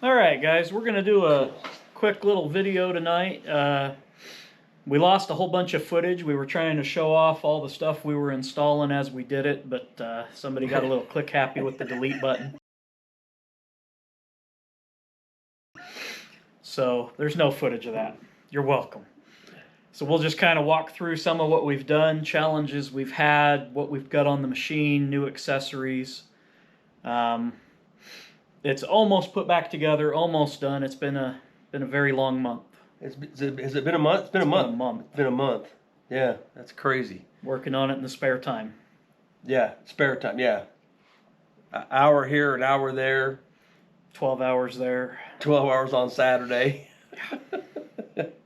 Alright guys, we're going to do a quick little video tonight. We lost a whole bunch of footage. We were trying to show off all the stuff we were installing as we did it, but somebody got a little click happy with the delete button. So there's no footage of that. You're welcome. So we'll just kind of walk through some of what we've done, challenges we've had, what we've got on the machine, new accessories. It's almost put back together, almost done. It's been a very long month. Has it been a month? It's been a month. It's been a month. Yeah, that's crazy. Working on it in the spare time. Yeah, spare time. Yeah, an hour here, an hour there. 12 hours there. 12 hours on Saturday.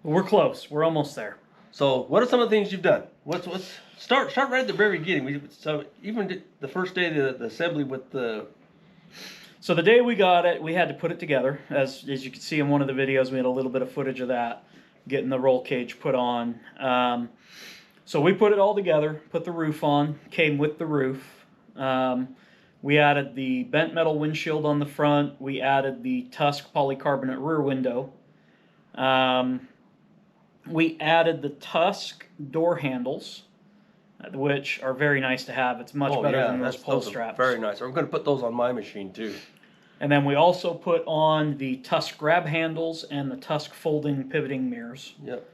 We're close. We're almost there. So, what are some of the things you've done? Start right at the very beginning. So even did the first day of the assembly with the. So the day we got it, we had to put it together. As you can see in one of the videos, we had a little bit of footage of that, getting the roll cage put on. So we put it all together, put the roof on, came with the roof. We added the bent metal windshield on the front. We added the Tusk polycarbonate rear window. We added the Tusk door handles, which are very nice to have. It's much better than those pull straps. Very nice. I'm going to put those on my machine too. And then we also put on the Tusk grab handles and the Tusk folding pivoting mirrors. Yep.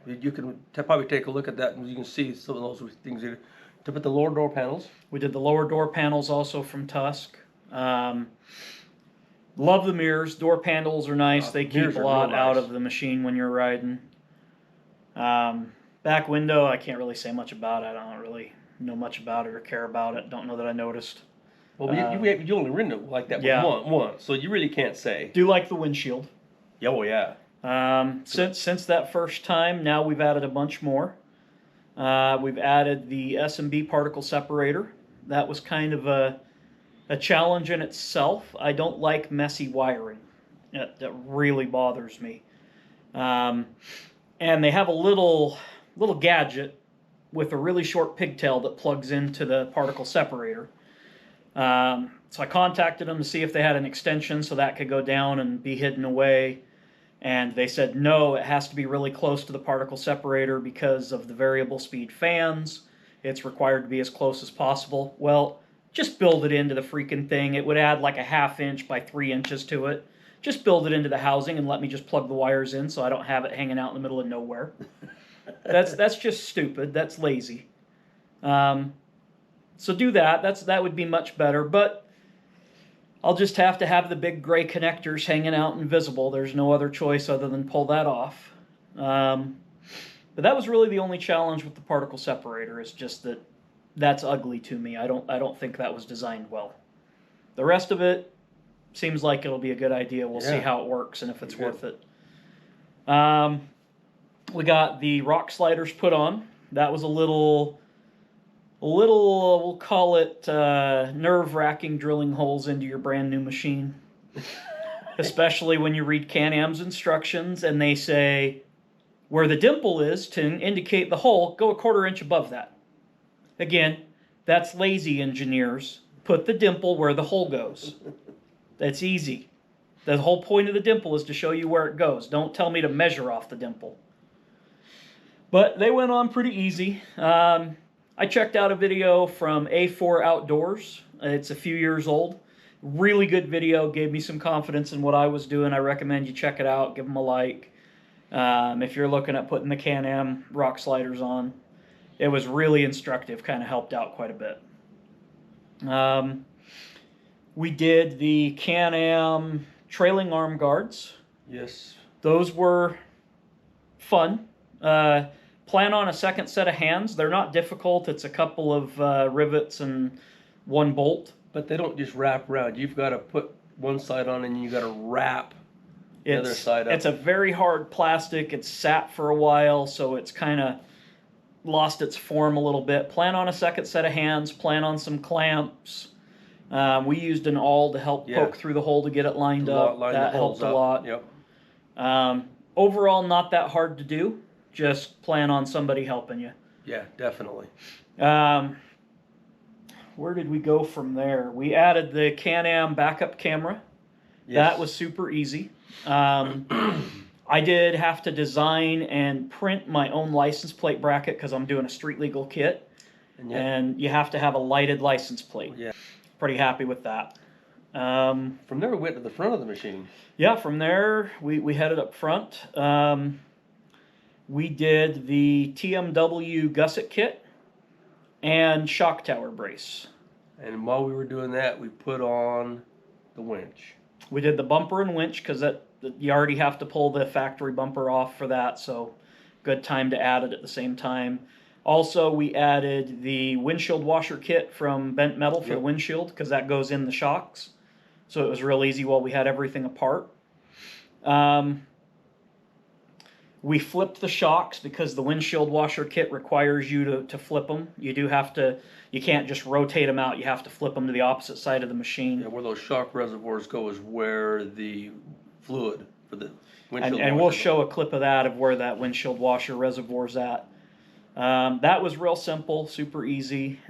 You can probably take a look at that, and you can see some of those things here. To put the lower door panels. We did the lower door panels also from Tusk. Love the mirrors. Door panels are nice. They keep a lot out of the machine when you're riding. Back window, I can't really say much about it. I don't really know much about it or care about it. Don't know that I noticed. Well, you only ridden it like that once, so you really can't say. Do like the windshield. Yeah, oh yeah. Since that first time, now we've added a bunch more. We've added the S&B particle separator. That was kind of a challenge in itself. I don't like messy wiring. That really bothers me. And they have a little gadget with a really short pigtail that plugs into the particle separator. So I contacted them to see if they had an extension so that could go down and be hidden away. And they said, no, it has to be really close to the particle separator because of the variable speed fans. It's required to be as close as possible. Well, just build it into the freaking thing. It would add like a 1/2 inch by 3 inches to it. Just build it into the housing and let me just plug the wires in so I don't have it hanging out in the middle of nowhere. That's just stupid. That's lazy. So do that. That would be much better. But I'll just have to have the big gray connectors hanging out and visible. There's no other choice other than pull that off. But that was really the only challenge with the particle separator. Is just that's ugly to me. I don't think that was designed well. The rest of it seems like it'll be a good idea. We'll see how it works and if it's worth it. We got the rock sliders put on. That was a little, we'll call it nerve-wracking, drilling holes into your brand new machine. Especially when you read Canam's instructions and they say, where the dimple is to indicate the hole, go 1/4 inch above that. Again, that's lazy, engineers. Put the dimple where the hole goes. That's easy. The whole point of the dimple is to show you where it goes. Don't tell me to measure off the dimple. But they went on pretty easy. I checked out a video from A4 Outdoors. It's a few years old. Really good video. Gave me some confidence in what I was doing. I recommend you check it out. Give them a like. If you're looking at putting the Canam rock sliders on. It was really instructive. Kind of helped out quite a bit. We did the Canam trailing arm guards. Yes. Those were fun. Plan on a second set of hands. They're not difficult. It's a couple of rivets and one bolt. But they don't just wrap around. You've got to put one side on and you've got to wrap the other side up. It's a very hard plastic. It's sat for a while, so it's kind of lost its form a little bit. Plan on a second set of hands. Plan on some clamps. We used an awl to help poke through the hole to get it lined up. That helped a lot. Yep. Overall, not that hard to do. Just plan on somebody helping you. Yeah, definitely. Where did we go from there? We added the Canam backup camera. That was super easy. I did have to design and print my own license plate bracket because I'm doing a street legal kit. And you have to have a lighted license plate. Yeah. Pretty happy with that. From there we went to the front of the machine. Yeah, from there we headed up front. We did the TMW Gusset kit and shock tower brace. And while we were doing that, we put on the winch. We did the bumper and winch because you already have to pull the factory bumper off for that, so good time to add it at the same time. Also, we added the windshield washer kit from Bent Metal for the windshield because that goes in the shocks. So it was real easy while we had everything apart. We flipped the shocks because the windshield washer kit requires you to flip them. You can't just rotate them out. You have to flip them to the opposite side of the machine. Yeah, where those shock reservoirs go is where the fluid for the windshield washer. And we'll show a clip of that, of where that windshield washer reservoir's at. That was real simple, super easy.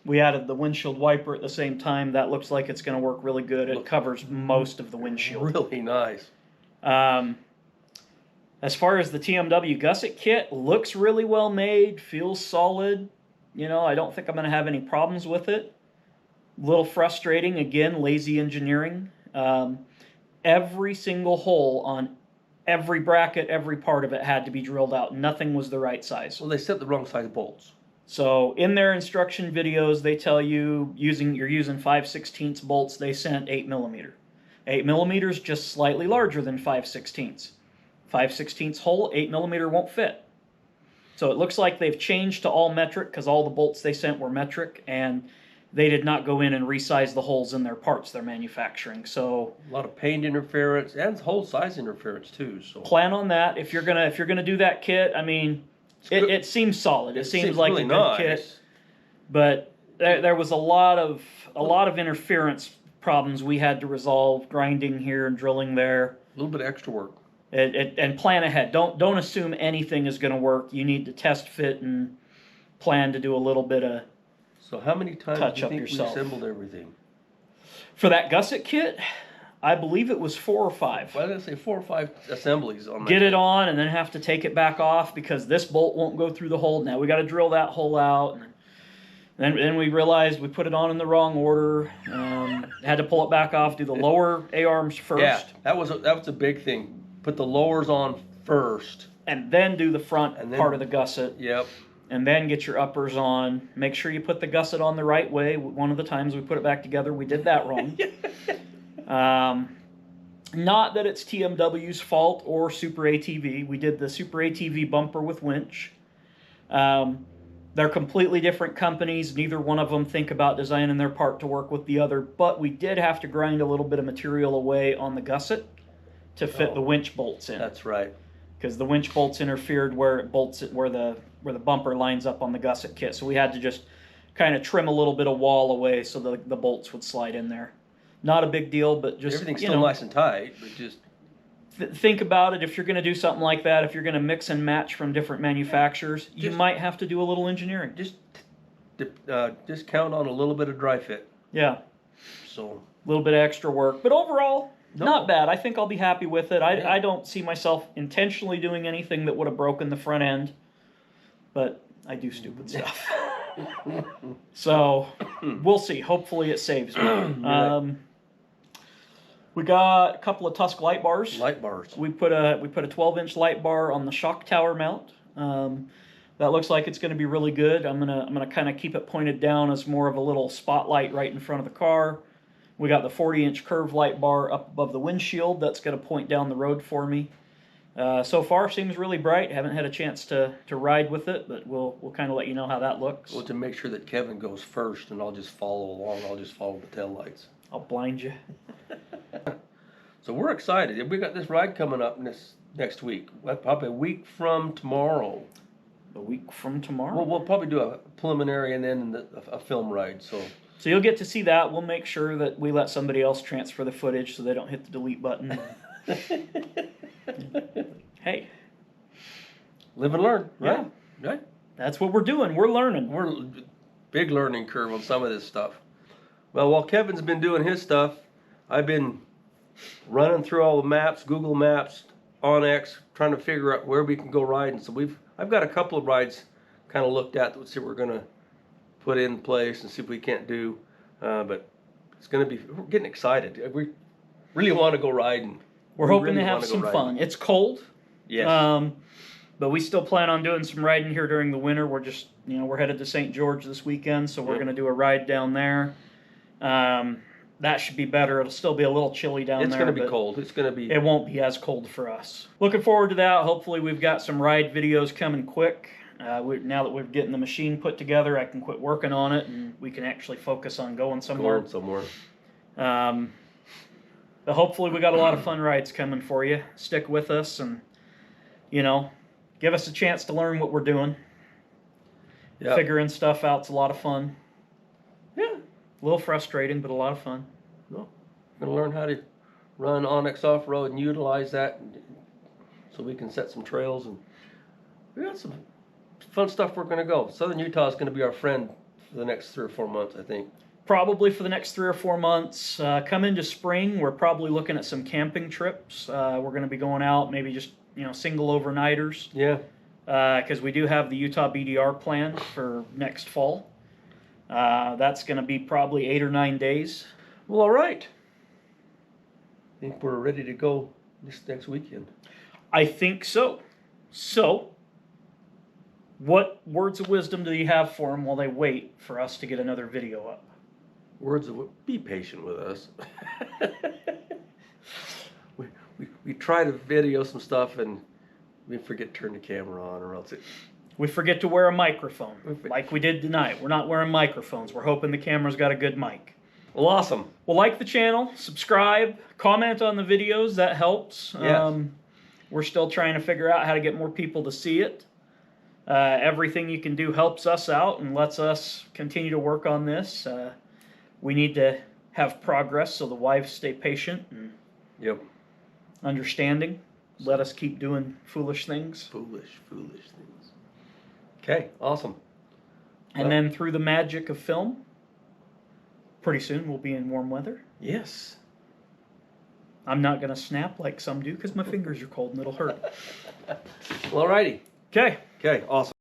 We added the windshield wiper at the same time. That looks like it's going to work really good. It covers most of the windshield. Really nice. As far as the TMW Gusset kit, looks really well made, feels solid. You know, I don't think I'm going to have any problems with it. A little frustrating, again, lazy engineering. Every single hole on every bracket, every part of it had to be drilled out. Nothing was the right size. Well, they set the wrong size bolts. So in their instruction videos, they tell you you're using 5/16 bolts. They sent 8mm. 8mm is just slightly larger than 5/16. 5/16 hole, 8mm won't fit. So it looks like they've changed to all metric because all the bolts they sent were metric, and they did not go in and resize the holes in their parts they're manufacturing. So a lot of paint interference and hole size interference too. So plan on that if you're gonna do that kit. I mean, it seems solid. It seems like really a good kit, but there was a lot of interference problems we had to resolve, grinding here and drilling there. A little bit of extra work. And plan ahead. Don't assume anything is going to work. You need to test fit and plan to do a little bit of. So how many times touch do you up think yourself. we assembled everything? For that Gusset kit, I believe it was 4 or 5. Well, I was gonna say 4 or 5 assemblies on that. Get it on and then have to take it back off because this bolt won't go through the hole. Now we got to drill that hole out. And then we realized we put it on in the wrong order. Had to pull it back off. Do the lower A-arms first. Yeah, that was a big thing. Put the lowers on first. And then do the front part of the Gusset. Yep. And then get your uppers on. Make sure you put the Gusset on the right way. One of the times we put it back together, we did that wrong. Not that it's TMW's fault or Super ATV. We did the Super ATV bumper with Winch. They're completely different companies. Neither one of them think about designing their part to work with the other. But we did have to grind a little bit of material away on the Gusset to fit the winch bolts in. That's right. Because the winch bolts interfered where the bumper lines up on the Gusset kit. So we had to just kind of trim a little bit of wall away so the bolts would slide in there. Not a big deal, but just everything's still nice and tight, but just think about it. If you're going to do something like that, if you're going to mix and match from different manufacturers, you might have to do a little engineering. Just count on a little bit of dry fit. Yeah. So a little bit of extra work, but overall, not bad. I think I'll be happy with it. I don't see myself intentionally doing anything that would have broken the front end, but I do stupid stuff. So we'll see. Hopefully it saves me. We got a couple of Tusk light bars. Light bars. We put a 12-inch light bar on the shock tower mount. That looks like it's going to be really good. I'm gonna kind of keep it pointed down as more of a little spotlight right in front of the car. We got the 40-inch curved light bar up above the windshield. That's going to point down the road for me. So far, seems really bright. Haven't had a chance to ride with it, but we'll kind of let you know how that looks. Well, to make sure that Kevin goes first, and I'll just follow along. I'll just follow the taillights. I'll blind you. So we're excited. We got this ride coming up next week. Probably a week from tomorrow. A week from tomorrow? Well, we'll probably do a preliminary and then a film ride. So you'll get to see that. We'll make sure that we let somebody else transfer the footage so they don't hit the delete button. Hey. Live and learn, right? Yeah. Right. That's what we're doing. We're learning. We're big learning curve on some of this stuff. Well, while Kevin's been doing his stuff, I've been running through all the maps, Google Maps, Onyx, trying to figure out where we can go riding. So I've got a couple of rides kind of looked at that see we're gonna put in place and see if we can't do. But it's gonna be, we're getting excited. We really want to go riding. We're hoping to have some fun. It's cold. Yes. But we still plan on doing some riding here during the winter. We're just, we're headed to St. George this weekend, so we're going to do a ride down there. That should be better. It'll still be a little chilly down there. It's going to be cold. It's going to be. It won't be as cold for us. Looking forward to that. Hopefully we've got some ride videos coming quick. Now that we're getting the machine put together, I can quit working on it, and we can actually focus on going somewhere. But hopefully we got a lot of fun rides coming for you. Stick with us and, give us a chance to learn what we're doing. Yep. Figuring stuff out's a lot of fun. Yeah. A little frustrating, but a lot of fun. No. We're going to learn how to run Onyx off-road and utilize that so we can set some trails. And we got some fun stuff we're going to go. Southern Utah is going to be our friend for the next 3 or 4 months, I think. Probably for the next 3 or 4 months. Come into spring, we're probably looking at some camping trips. We're going to be going out, maybe just single overnighters. Yeah. Because we do have the Utah BDR planned for next fall. That's going to be probably 8 or 9 days. Well, all right. I think we're ready to go this next weekend. I think so. So, what words of wisdom do you have for them while they wait for us to get another video up? Words of be patient with us. we try to video some stuff and we forget to turn the camera on, or else we forget to wear a microphone like we did tonight. We're not wearing microphones. We're hoping the camera's got a good mic. Well, awesome. Well, like the channel, subscribe, comment on the videos. That helps. Yes. We're still trying to figure out how to get more people to see it. Everything you can do helps us out and lets us continue to work on this. We need to have progress so the wives stay patient and understanding. Let us keep doing foolish things. Foolish things. Okay, awesome. And then through the magic of film, pretty soon we'll be in warm weather. Yes. I'm not going to snap like some do because my fingers are cold and it'll hurt. Well, alrighty. Okay. Okay, awesome.